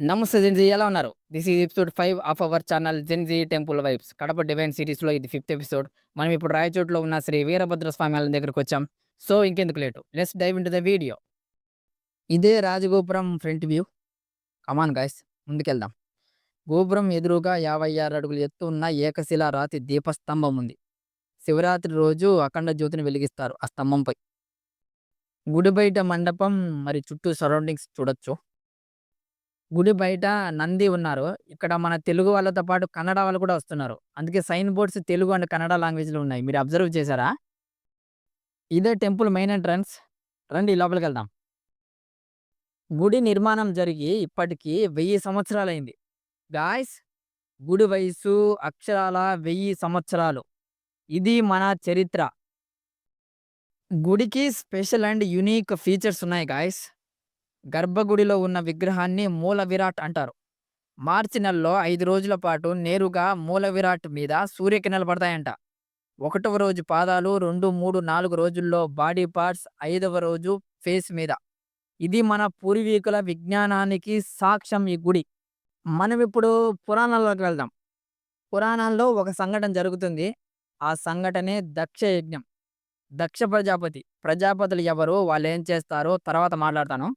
నమస్తే జెన్‌జీ ఎలా ఉన్నారు? This is episode 5 of our channel 'Gen Z temple vibes' Kadapa divine సిరీస్‌లో ఇది ఫిఫ్త్ ఎపిసోడ్. మనం ఇప్పుడు రాయచోటిలో ఉన్న శ్రీ వీరభద్ర స్వామి ఆలయం దగ్గరకొచ్చాం. సో, ఇంకెందుకు late let's dive into the video. ఇదే రాజగోపురం ఫ్రంట్ వ్యూ. కమాన్ గైస్ ముందుకెళ్దాం. గోపురం ఎదురుగా 56 అడుగుల ఎత్తు ఉన్న ఏకశిలా రాతి దీపస్తంభం ఉంది. శివరాత్రి రోజు అఖండ జ్యోతిని వెలిగిస్తారు ఆ స్తంభంపై. గుడి బయట మండపం మరి చుట్టూ సరౌండింగ్స్ చూడొచ్చు. గుడి బయట నంది ఉన్నారు. ఇక్కడ మన తెలుగు వాళ్ళతో పాటు కన్నడ వాళ్ళు కూడా వస్తున్నారు. అందుకే sign boards Telugu and Kannada లాంగ్వేజ్‌లో ఉన్నాయి. మీరు అబ్జర్వ్ చేశారా? ఇదే టెంపుల్ మెయిన్ ఎంట్రన్స్. రండి లోపలికెళ్దాం. గుడి నిర్మాణం జరిగి ఇప్పటికి 1000 సంవత్సరాలైంది. గాయ్స్ గుడి వయస్సు అక్షరాల 1000 సంవత్సరాలు. ఇది మన చరిత్ర. గుడికి స్పెషల్ అండ్ యూనిక్ ఫీచర్స్ ఉన్నాయి గాయ్స్. గర్భగుడిలో ఉన్న విగ్రహాన్ని మూల విరాట్ అంటారు. మార్చి నెలలో 5 రోజుల పాటు నేరుగా మూల విరాట్ మీద సూర్యకిరణాలు పడతాయంట. ఒకటవ రోజు పాదాలు, 2, 3, 4 రోజుల్లో బాడీ పార్ట్స్, ఐదవ రోజు ఫేస్ మీద. ఇది మన పూర్వీకుల విజ్ఞానానికి సాక్ష్యం ఈ గుడి. మనం ఇప్పుడు పురాణాల్లోకి వెళ్దాం. పురాణాల్లో ఒక సంఘటన జరుగుతుంది. ఆ సంఘటనే దక్ష యజ్ఞం. దక్ష ప్రజాపతి. ప్రజాపతులు ఎవరు? వాళ్ళేం చేస్తారో తర్వాత మాట్లాడతాను.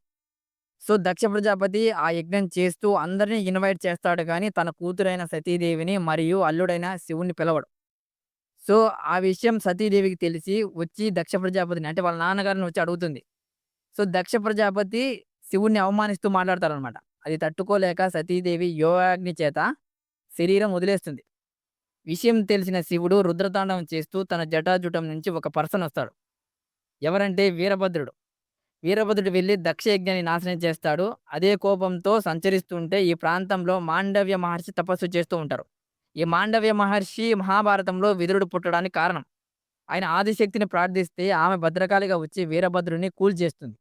సో, దక్ష ప్రజాపతి ఆ యజ్ఞం చేస్తూ అందరిని ఇన్వైట్ చేస్తాడు గానీ, తన కూతురైన సతీదేవిని మరియు అల్లుడైన శివుడిని పిలవడు. సో, ఆ విషయం సతీదేవికి తెలిసి వచ్చి దక్ష ప్రజాపతిని అంటే వాళ్ళ నాన్నగారిని వచ్చి అడుగుతుంది. సో, దక్ష ప్రజాపతి శివుడిని అవమానిస్తూ మాట్లాడతాడనమాట. అది తట్టుకోలేక సతీదేవి యోగాగ్ని చేత శరీరం వదిలేస్తుంది. విషయం తెలిసిన శివుడు రుద్రతాండవం చేస్తూ తన జటాజూటం నుంచి ఒక పర్సన్ వస్తాడు. ఎవరంటే వీరభద్రుడు. వీరభద్రుడు వెళ్లి దక్షయజ్ఞాన్ని నాశనం చేస్తాడు. అదే కోపంతో సంచరిస్తుంటే ఈ ప్రాంతంలో మాండవ్య మహర్షి తపస్సు చేస్తూ ఉంటారు. ఈ మాండవ్య మహర్షి మహాభారతంలో విదురుడు పుట్టడానికి కారణం. ఆయన ఆదిశక్తిని ప్రార్థిస్తే ఆమె భద్రకాళిగా వచ్చి వీరభద్రుడిని కూల్చేస్తుంది.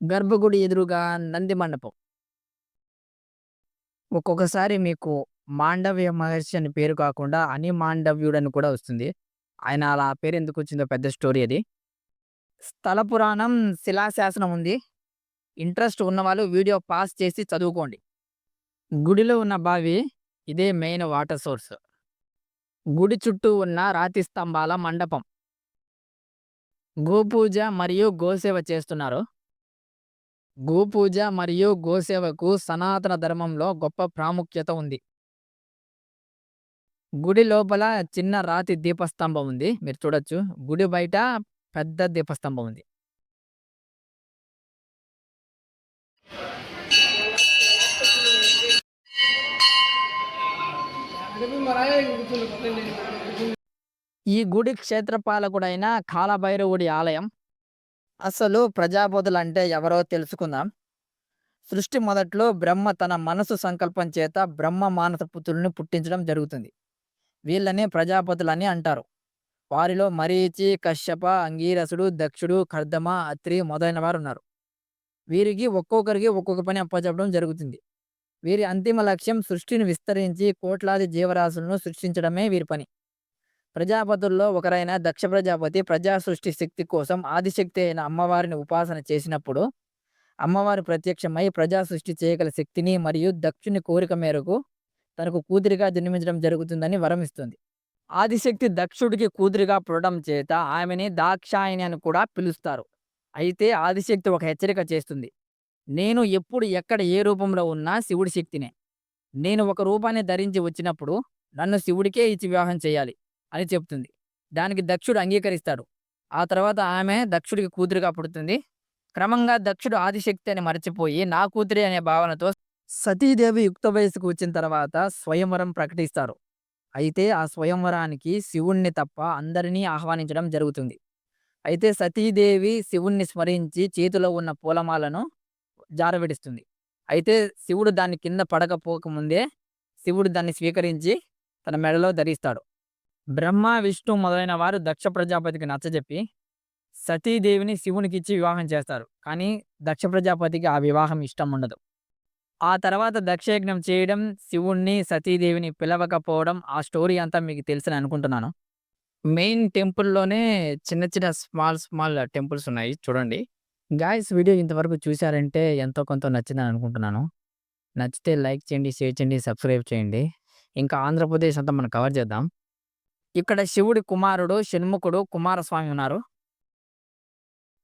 గర్భగుడి ఎదురుగా నంది మండపం. ఒక్కొక్కసారి మీకు మాండవ్య మహర్షి అని పేరు కాకుండా అని మాండవ్యుడని కూడా వస్తుంది. ఆయన అలా పేరు ఎందుకు వచ్చిందో పెద్ద స్టోరీ అది. స్థల పురాణం శిలాశాసనం ఉంది. ఇంట్రెస్ట్ ఉన్నవాళ్ళు వీడియో పాజ్ చేసి చదువుకోండి. గుడిలో ఉన్న బావి ఇదే మెయిన్ వాటర్ సోర్స్. గుడి చుట్టూ ఉన్న రాతి స్తంభాల మండపం. గోపూజ మరియు గోసేవ చేస్తున్నారు. గోపూజ మరియు గోసేవకు సనాతన ధర్మంలో గొప్ప ప్రాముఖ్యత ఉంది. గుడి లోపల చిన్న రాతి దీపస్తంభం ఉంది. మీరు చూడొచ్చు. గుడి బయట పెద్ద దీపస్తంభం ఉంది. ఈ గుడి క్షేత్రపాలకుడైన కాలభైరవుడి ఆలయం. అసలు ప్రజాపతులంటే ఎవరో తెలుసుకుందాం. సృష్టి మొదట్లో బ్రహ్మ తన మనసు సంకల్పం చేత బ్రహ్మ మానస పుత్రుల్ని పుట్టించడం జరుగుతుంది. వీళ్ళనే ప్రజాపతులని అంటారు. వారిలో మరీచి, కశ్యప, అంగీరసుడు, దక్షుడు, కర్దమ, అత్రి మొదలైన వారున్నారు. వీరికి ఒక్కొక్కరికి ఒక్కొక్క పని అప్పచెప్పడం జరుగుతుంది. వీరి అంతిమ లక్ష్యం సృష్టిని విస్తరించి కోట్లాది జీవరాశులను సృష్టించడమే వీరి పని. ప్రజాపతుల్లో ఒకరైన దక్ష ప్రజాపతి ప్రజా సృష్టి శక్తి కోసం ఆదిశక్తి అయిన అమ్మవారిని ఉపాసన చేసినప్పుడు అమ్మవారు ప్రత్యక్షమై ప్రజా సృష్టి చేయగల శక్తిని మరియు దక్షుని కోరిక మేరకు తనకు కూతురిగా జన్మించడం జరుగుతుందని వరమిస్తుంది. ఆదిశక్తి దక్షుడికి కూతురిగా పుట్టడం చేత ఆమెని దాక్షాయణి అని కూడా పిలుస్తారు. అయితే ఆదిశక్తి ఒక హెచ్చరిక చేస్తుంది. నేను ఎప్పుడు ఎక్కడ ఏ రూపంలో ఉన్నా శివుడి శక్తినే. నేను ఒక రూపాన్ని ధరించి వచ్చినప్పుడు నన్ను శివుడికే ఇచ్చి వివాహం చేయాలి అని చెప్తుంది. దానికి దక్షుడు అంగీకరిస్తాడు. ఆ తర్వాత ఆమె దక్షుడికి కూతురుగా పుడుతుంది. క్రమంగా దక్షుడు ఆదిశక్తి అని మరచిపోయి నా కూతురే అనే భావనతో సతీదేవి యుక్త వయసుకు వచ్చిన తర్వాత స్వయంవరం ప్రకటిస్తారు. అయితే ఆ స్వయంవరానికి శివుణ్ణి తప్ప అందరినీ ఆహ్వానించడం జరుగుతుంది. అయితే సతీదేవి శివుణ్ణి స్మరించి చేతిలో ఉన్న పూలమాలను జారవిడుస్తుంది. అయితే శివుడు దాన్ని కింద పడకపోకముందే శివుడు దాన్ని స్వీకరించి తన మెడలో ధరిస్తాడు. బ్రహ్మ, విష్ణు మొదలైన వారు దక్ష ప్రజాపతికి నచ్చజెప్పి సతీదేవిని శివునికిచ్చి వివాహం చేస్తారు. కానీ దక్ష ప్రజాపతికి ఆ వివాహం ఇష్టం ఉండదు. ఆ తర్వాత దక్షయజ్ఞం చేయడం, శివుణ్ణి, సతీదేవిని పిలవకపోవడం ఆ స్టోరీ అంతా మీకు తెలుసని అనుకుంటున్నాను. మెయిన్ టెంపుల్‌లోనే చిన్న చిన్న స్మాల్ టెంపుల్స్ ఉన్నాయి చూడండి. గాయ్స్ వీడియో ఇంతవరకు చూసారంటే ఎంతో కొంత నచ్చిందని అనుకుంటున్నాను. నచ్చితే లైక్ చేయండి, షేర్ చేయండి, సబ్స్క్రైబ్ చేయండి. ఇంకా ఆంధ్రప్రదేశ్ అంతా మనం కవర్ చేద్దాం. ఇక్కడ శివుడి కుమారుడు షణ్ముఖుడు కుమారస్వామి ఉన్నారు.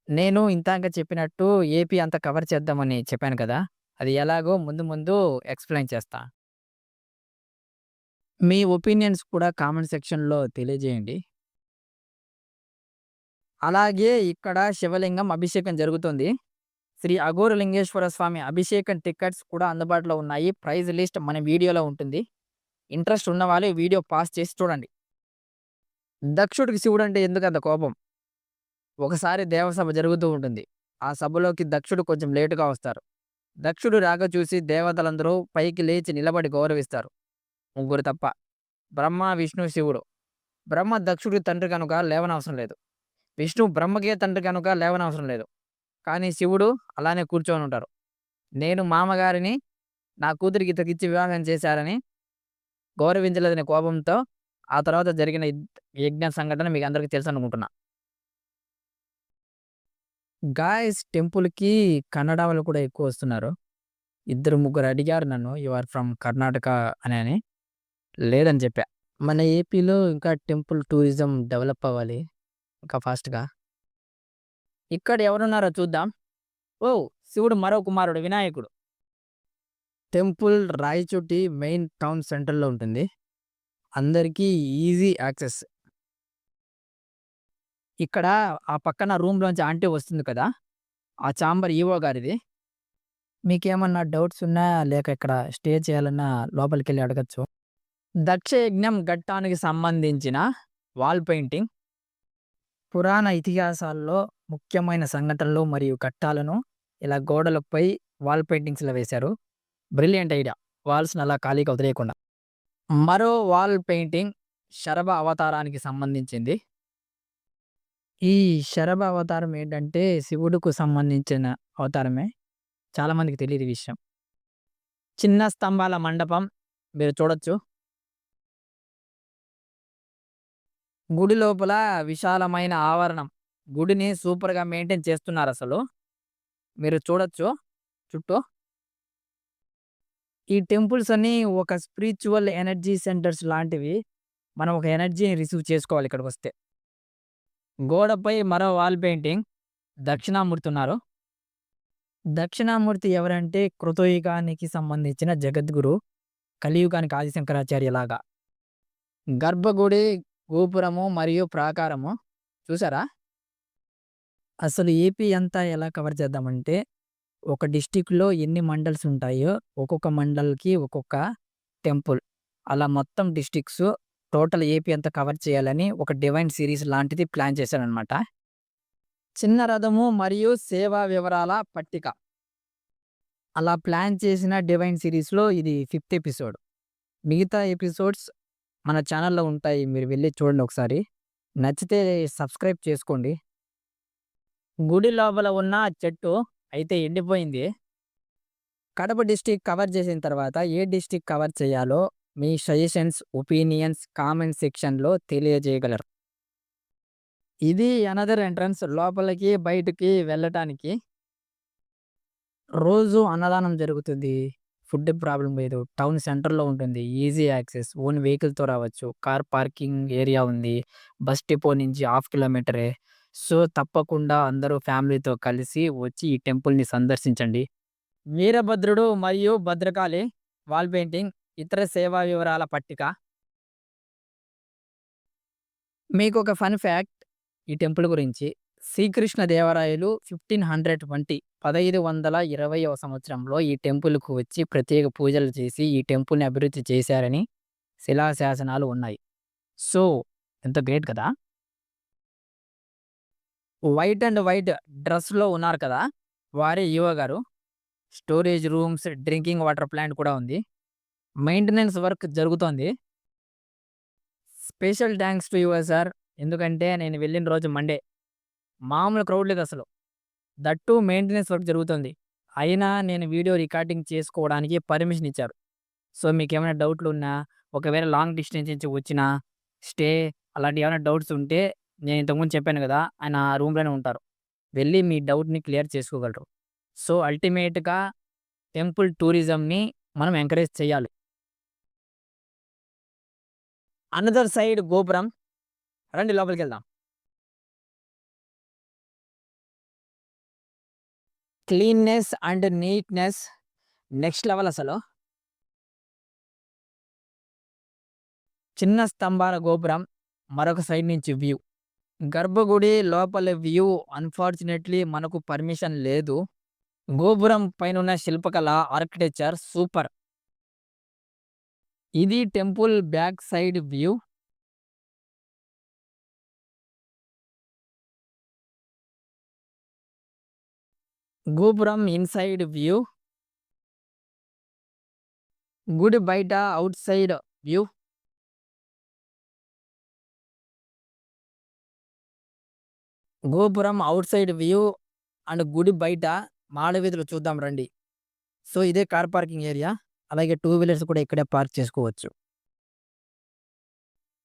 నేను ఇందాక చెప్పినట్టు ఏపీ అంతా కవర్ చేద్దామని చెప్పాను కదా! అది ఎలాగో ముందు ముందు ఎక్స్‌ప్లెయిన్ చేస్తా. మీ ఒపీనియన్స్ కూడా కామెంట్ సెక్షన్‌లో తెలియజేయండి. అలాగే ఇక్కడ శివలింగం అభిషేకం జరుగుతుంది. శ్రీ అఘోర లింగేశ్వర స్వామి అభిషేకం టికెట్స్ కూడా అందుబాటులో ఉన్నాయి. ప్రైస్ లిస్ట్ మన వీడియోలో ఉంటుంది. ఇంట్రెస్ట్ ఉన్నవాళ్ళు ఈ వీడియో పాజ్ చేసి చూడండి. దక్షుడికి శివుడంటే ఎందుకంత కోపం? ఒకసారి దేవసభ జరుగుతూ ఉంటుంది. ఆ సభలోకి దక్షుడు కొంచెం లేట్‌గా వస్తారు. దక్షుడు రాక చూసి దేవతలందరూ పైకి లేచి నిలబడి గౌరవిస్తారు. ముగ్గురు తప్ప. బ్రహ్మ, విష్ణు, శివుడు. బ్రహ్మ దక్షుడి తండ్రి కనుక లేవనవసరం లేదు. విష్ణు బ్రహ్మకే తండ్రి కనుక లేవనవసరం లేదు. కానీ శివుడు అలానే కూర్చొనుంటారు. నేను మామగారిని నా కూతురికి ఇతకిచ్చి వివాహం చేశారని గౌరవించలేదనే కోపంతో ఆ తర్వాత జరిగిన యజ్ఞ సంఘటన మీకు అందరికీ తెలుసనుకుంటున్నా. గాయ్స్ టెంపుల్‌కి కన్నడ వాళ్ళు కూడా ఎక్కువొస్తున్నారు. ఇద్దరు, ముగ్గురు అడిగారు నన్ను "యూ ఆర్ ఫ్రమ్ కర్ణాటక" అని. లేదని చెప్పా. మన ఏపీలో ఇంకా టెంపుల్ టూరిజం డెవలప్ అవ్వాలి ఇంకా ఫాస్ట్‌గా. ఇక్కడ ఎవరున్నారో చూద్దాం. ఓహ్! శివుడు మరో కుమారుడు వినాయకుడు. టెంపుల్ రాయచోటి మెయిన్ టౌన్ సెంటర్‌లో ఉంటుంది. అందరికీ ఈజీ యాక్సెస్. ఇక్కడ ఆ పక్కన రూమ్‌లోంచి ఆంటీ వస్తుంది కదా! ఆ చాంబర్ ఈవో గారిది. మీకేమన్నా డౌట్స్ ఉన్నా లేక ఇక్కడ స్టే చేయాలన్నా లోపలికెళ్ళి అడగొచ్చు. దక్షయజ్ఞం ఘట్టానికి సంబంధించిన వాల్ పెయింటింగ్. పురాణ ఇతిహాసాల్లో ముఖ్యమైన సంఘటనలు మరియు ఘట్టాలను ఇలా గోడలపై వాల్ పెయింటింగ్స్‌లా వేశారు. Brilliant idea. వాల్స్‌ని అలా ఖాళీగా వదిలేయకుండా. మరో వాల్ పెయింటింగ్ శరభ అవతారానికి సంబంధించింది. ఈ శరభ అవతారం ఏంటంటే శివుడుకు సంబంధించిన అవతారమే. చాలా మందికి తెలీదు ఈ విషయం. చిన్న స్తంభాల మండపం మీరు చూడొచ్చు. గుడి లోపల విశాలమైన ఆవరణం. గుడిని సూపర్‌గా మెయింటైన్ చేస్తున్నారసలు. మీరు చూడొచ్చు చుట్టూ. ఈ టెంపుల్స్ అన్నీ ఒక స్పిరిచ్యువల్ ఎనర్జీ సెంటర్స్ లాంటివి. మనం ఒక ఎనర్జీని రిసీవ్ చేసుకోవాలి ఇక్కడికొస్తే. గోడపై మరో వాల్ పెయింటింగ్ దక్షిణామూర్తి ఉన్నారు. దక్షిణామూర్తి ఎవరంటే కృతయుగానికి సంబంధించిన జగద్గురు. కలియుగానికి ఆది శంకరాచార్యలాగా. గర్భగుడి, గోపురము మరియు ప్రాకారము చూసారా? అసలు ఏపీ అంతా ఎలా కవర్ చేద్దామంటే, ఒక డిస్ట్రిక్ట్‌లో ఎన్ని మండల్స్ ఉంటాయో, ఒక్కొక్క మండల్‌కి ఒక్కొక్క టెంపుల్. అలా మొత్తం డిస్ట్రిక్ట్స్ టోటల్ ఏపీ అంతా కవర్ చేయాలని ఒక డివైన్ సీరీస్ లాంటిది ప్లాన్ చేశారనమాట. చిన్న రథము మరియు సేవా వివరాల పట్టిక. అలా ప్లాన్ చేసిన డివైన్ సీరీస్‌లో ఇది ఫిఫ్త్ ఎపిసోడ్. మిగతా ఎపిసోడ్స్ మన ఛానెల్‌లో ఉంటాయి. మీరు వెళ్లి చూడండి ఒకసారి. నచ్చితే సబ్స్క్రైబ్ చేసుకోండి. గుడి లోపల ఉన్న చెట్టు అయితే ఎండిపోయింది. కడప డిస్ట్రిక్ట్ కవర్ చేసిన తర్వాత ఏ డిస్ట్రిక్ట్ కవర్ చేయాలో మీ సజెషన్స్, ఒపీనియన్స్ కామెంట్ సెక్షన్‌లో తెలియజేయగలరు. ఇది అనదర్ ఎంట్రన్స్ లోపలికి, బయటికి వెళ్ళటానికి. రోజు అన్నదానం జరుగుతుంది. ఫుడ్ ప్రాబ్లమ్ లేదు. టౌన్ సెంటర్‌లో ఉంటుంది. Easy access. ఓన్ వెహికల్‌తో రావచ్చు. కార్ పార్కింగ్ ఏరియా ఉంది. బస్ డిపో నుంచి హాఫ్ కిలోమీటరే. సో, తప్పకుండా అందరూ ఫ్యామిలీతో కలిసి వచ్చి ఈ టెంపుల్‌ని సందర్శించండి. వీరభద్రుడు మరియు భద్రకాళి వాల్ పెయింటింగ్, ఇతర సేవా వివరాల పట్టిక. మీకొక ఫన్ ఫ్యాక్ట్ ఈ టెంపుల్ గురించి. శ్రీకృష్ణదేవరాయలు 1520వ సంవత్సరంలో ఈ టెంపుల్‌కు వచ్చి ప్రత్యేక పూజలు చేసి ఈ టెంపుల్‌ని అభివృద్ధి చేశారని శిలాశాసనాలు ఉన్నాయి. సో, ఎంత గ్రేట్ కదా! వైట్ అండ్ వైట్ డ్రెస్‌లో ఉన్నారు కదా! వారే ఈవో గారు. Storage rooms, drinking water plant కూడా ఉంది. మెయింటెనెన్స్ వర్క్ జరుగుతోంది. Special thanks to your sir. ఎందుకంటే నేను వెళ్ళిన రోజు మండే. మామూలు క్రౌడ్ లేదసలు. దట్ టూ మెయింటెనెన్స్ వర్క్ జరుగుతుంది. అయినా నేను వీడియో రికార్డింగ్ చేసుకోవడానికి పర్మిషన్ ఇచ్చారు. సో, మీకేమైనా డౌట్‌లున్నా, ఒకవేళ లాంగ్ డిస్టెన్స్ నుంచి వచ్చినా, స్టే అలాంటివి ఏమైనా డౌట్స్ ఉంటే నేను ఇంతకుముందు చెప్పాను గదా! ఆయన రూమ్‌లోనే ఉంటారు. వెళ్లి మీ డౌట్‌ని క్లియర్ చేసుకోగలరు. సో, అల్టిమేట్‌గా టెంపుల్ టూరిజంని మనం ఎంకరేజ్ చేయాలి. అనదర్ సైడ్ గోపురం. రండి లోపలికెళ్దాం. క్లీన్‌నెస్ అండ్ నీట్‌నెస్ నెక్స్ట్ లెవెల్ అసలు. చిన్న స్తంభాల గోపురం, మరొక సైడ్ నుంచి వ్యూ. గర్భగుడి లోపల వ్యూ అన్‌ఫార్చునేట్‌లీ మనకు పర్మిషన్ లేదు. గోపురం పైనున్న శిల్పకళ, ఆర్కిటెక్చర్ సూపర్. ఇది టెంపుల్ బ్యాక్ సైడ్ వ్యూ. గోపురం ఇన్‌సైడ్ వ్యూ. గుడి బయట ఔట్ సైడ్ వ్యూ. గోపురం ఔట్ సైడ్ వ్యూ అండ్ గుడి బయట మాడవీధులు చూద్దాం రండి. సో, ఇదే కార్ పార్కింగ్ ఏరియా. అలాగే టూ వీలర్స్ కూడా ఇక్కడే పార్క్ చేసుకోవచ్చు.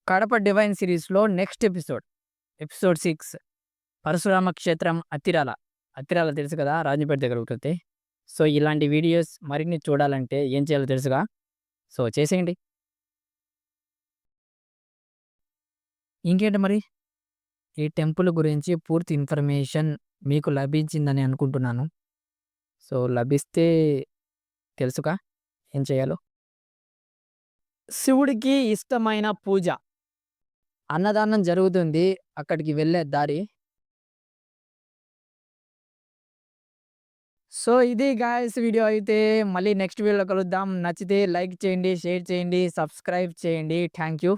కడప డివైన్ సిరీస్‌లో నెక్స్ట్ ఎపిసోడ్, ఎపిసోడ్ 6 పరశురామ క్షేత్రం అత్తిరాల. అత్తిరాల తెలుసు కదా! రాజంపేట దగ్గర ఉంటుంది. సో, ఇలాంటి వీడియోస్ మరిన్ని చూడాలంటే ఏం చేయాలో తెలుసుగా? సో, చేసేయండి. ఇంకేంటి మరి? ఈ టెంపుల్ గురించి పూర్తి ఇన్ఫర్మేషన్ మీకు లభించిందని అనుకుంటున్నాను. సో, లభిస్తే తెలుసుగా ఏం చేయాలో? శివుడికి ఇష్టమైన పూజ. అన్నదానం జరుగుతుంది. అక్కడికి వెళ్ళే దారి. సో, ఇది గాయ్స్ వీడియో అయితే మళ్ళీ నెక్స్ట్ వీడియోలో కలుద్దాం. నచ్చితే లైక్ చేయండి, షేర్ చేయండి, సబ్స్క్రైబ్ చేయండి. Thank you.